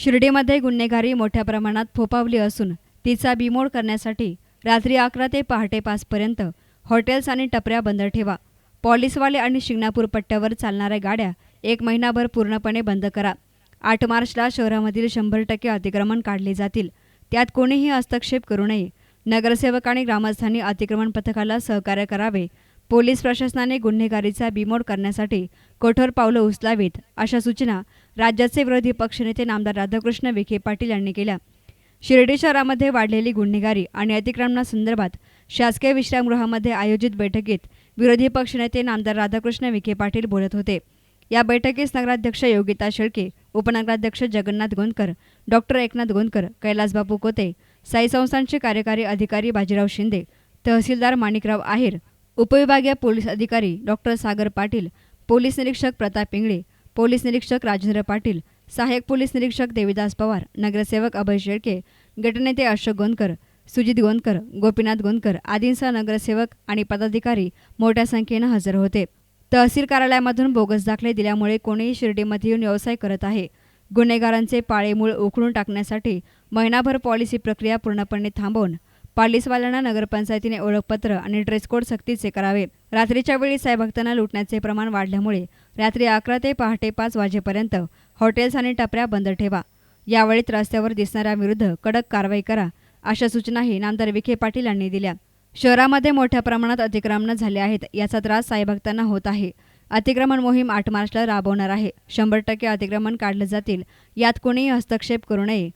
शिर्डीमध्ये गुन्हेगारी मोठ्या प्रमाणात फोफावली असून तिचा बीमोड करण्यासाठी रात्री 11 ते पहाटे 5 पर्यंत हॉटेल्स आणि टपऱ्या बंद ठेवा. पॉलिसवाले आणि शिंगणापूर पट्ट्यावर चालणाऱ्या गाड्या 1 महिनाभर पूर्णपणे बंद करा. 8 मार्चला शहरामधील 100% अतिक्रमण काढले जातील. त्यात कोणीही हस्तक्षेप करू नये. नगरसेवक आणि ग्रामस्थांनी अतिक्रमण पथकाला सहकार्य करावे. पोलीस प्रशासनाने गुन्हेगारीचा बीमोड करण्यासाठी कठोर पावलं उचलावीत, अशा सूचना राज्याचे विरोधी पक्षनेते नामदार राधाकृष्ण विखे पाटील यांनी केल्या. शिर्डी शहरामध्ये वाढलेली गुन्हेगारी आणि अतिक्रमणासंदर्भात शासकीय विश्रामगृहामध्ये आयोजित बैठकीत विरोधी पक्षनेते नामदार राधाकृष्ण विखे पाटील बोलत होते. या बैठकीस नगराध्यक्ष योगिता शेळके, उपनगराध्यक्ष जगन्नाथ गोंदकर, डॉक्टर एकनाथ गोंदकर, कैलासबापू कोते, साई संस्थानचे कार्यकारी अधिकारी बाजीराव शिंदे, तहसीलदार माणिकराव आहेर, उपविभागीय पोलीस अधिकारी डॉक्टर सागर पाटील, पोलीस निरीक्षक प्रताप इंगळे, पोलीस निरीक्षक राजेंद्र पाटील, सहाय्यक पोलीस निरीक्षक देवीदास पवार, नगरसेवक अभय शेळके, गटनेते अशोक गोंदकर, सुजित गोंदकर, गोपीनाथ गोंदकर आदींसह नगरसेवक आणि पदाधिकारी मोठ्या संख्येनं हजर होते. तहसील कार्यालयामधून बोगस दाखले दिल्यामुळे कोणीही शिर्डीमध्ये येऊन व्यवसाय करत आहे. गुन्हेगारांचे पाळेमूळ उखडून टाकण्यासाठी महिनाभर पॉलिसी प्रक्रिया पूर्णपणे थांबवून पालिसवाल्यांना नगरपंचायतीने ओळखपत्र आणि ड्रेस कोड सक्तीचे करावे. रात्रीच्या वेळी साईभक्तांना लुटण्याचे प्रमाण वाढल्यामुळे रात्री 11 ते पहाटे 5 वाजेपर्यंत हॉटेल्स आणि टपऱ्या बंद ठेवा. यावेळी रस्त्यावर दिसणाऱ्यांविरुद्ध कडक कारवाई करा, अशा सूचनाही नामदार विखे पाटील यांनी दिल्या. शहरामध्ये मोठ्या प्रमाणात अतिक्रमण झाले आहेत. याचा त्रास साईभक्तांना होत आहे. अतिक्रमण मोहीम 8 मार्चला राबवणार आहे. 100% अतिक्रमण काढले जातील. यात कोणीही हस्तक्षेप करू नये,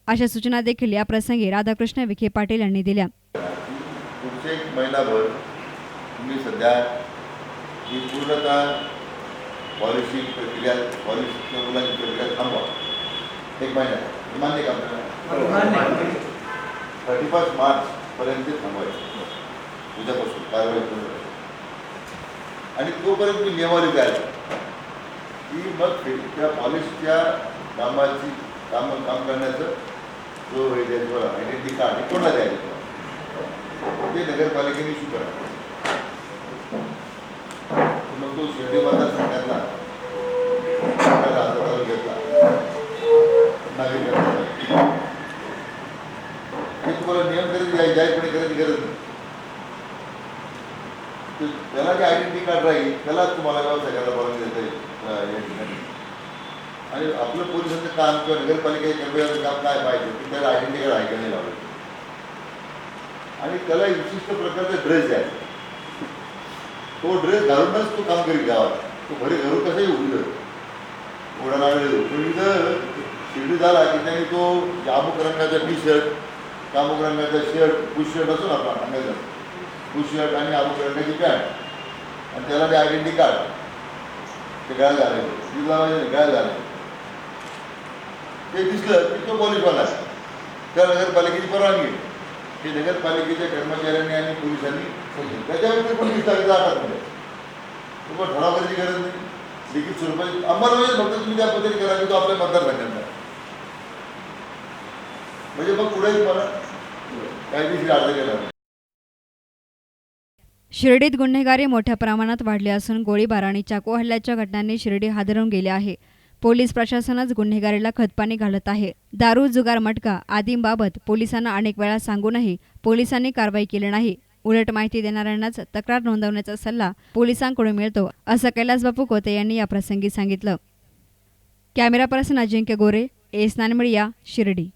अशा सूचना देखील या प्रसंगी राधाकृष्ण विखे पाटील यांनी दिल्या. पुढचे 1 महिनाभर तुम्ही सध्या ही पूर्णतः पॉलिसी प्रक्रिया मुलांची प्रक्रिया थांबवा. 1 महिना मान्य का आपल्याला? 31 मार्चपर्यंत थांबवायचं. उद्यापासून कारवाई करू आणि तोपर्यंत तुम्ही नियमावली तयार की मग त्या पॉलिसीच्या कामाची काम करण्याचं जो आयडेंटिटी कार्ड हे कोणाला द्यायचं ते नगरपालिकेने इश्यू करा. मग तो शिर्डी मतदारसंघातला घेतला नागरिकांना हे तुम्हाला नियम जाहीरपणे करायची गरज नाही. त्याला जे आयडेंटिटी कार्ड राहील त्यालाच तुम्हाला व्यवसाय करायला परवानगी देता येईल या ठिकाणी. आणि आपलं पोलिसांचं काम किंवा नगरपालिकेच्या कर्मचाऱ्यांचं काम काय पाहिजे की त्याला आयडेंटिटी कार्ड ऐकायला लावायचं आणि त्याला विशिष्ट प्रकारचा ड्रेस द्यायचा. तो ड्रेस घालूनच तो काम करीत गावात. तो घरी घरून कसंही उडलं उडाला पण इथं शिर्डी झाला की त्यांनी तो अमुक रंगाचा टी-शर्ट, अमुक रंगाचा शर्ट, बुश शर्ट असतो ना आपला अंगाचा बुश शर्ट आणि अमुक रंगाची पॅन्ट आणि त्याला ते आयडेंटिटी कार्ड ते गळ्यात घालायचं, गळ्यात घालायचं. ते दिसलं की तो पोलीसवाला आहे. त्या नगरपालिकेची परवानगी हे नगरपालिकेच्या कर्मचाऱ्यांनी आणि पोलिसांनी त्याच्यावर पण दिसतात आठामध्ये तुम्हाला ठराव करायची गरज नाही. लिखित स्वरूपाची अंमलबजावणी फक्त तुम्ही त्या पद्धतीने करा की तो आपल्या मतदारसंघात म्हणजे मग पुढेही मला कायदेशीर अर्ज केला. शिर्डीत गुन्हेगारी मोठ्या प्रमाणात वाढली असून गोळीबार आणि चाकू हल्ल्याच्या घटनांनी शिर्डी हादरवून गेले आहे. पोलीस प्रशासनच गुन्हेगारीला खतपाणी घालत आहे. दारू, जुगार, मटका आदींबाबत पोलिसांना अनेक वेळा सांगूनही पोलिसांनी कारवाई केली नाही. उलट माहिती देणाऱ्यांनाच तक्रार नोंदवण्याचा सल्ला पोलिसांकडून मिळतो, असं कैलासबापू कोते यांनी याप्रसंगी सांगितलं. कॅमेरा पर्सन अजिंक्य गोरे, एस9 मीडिया, शिर्डी.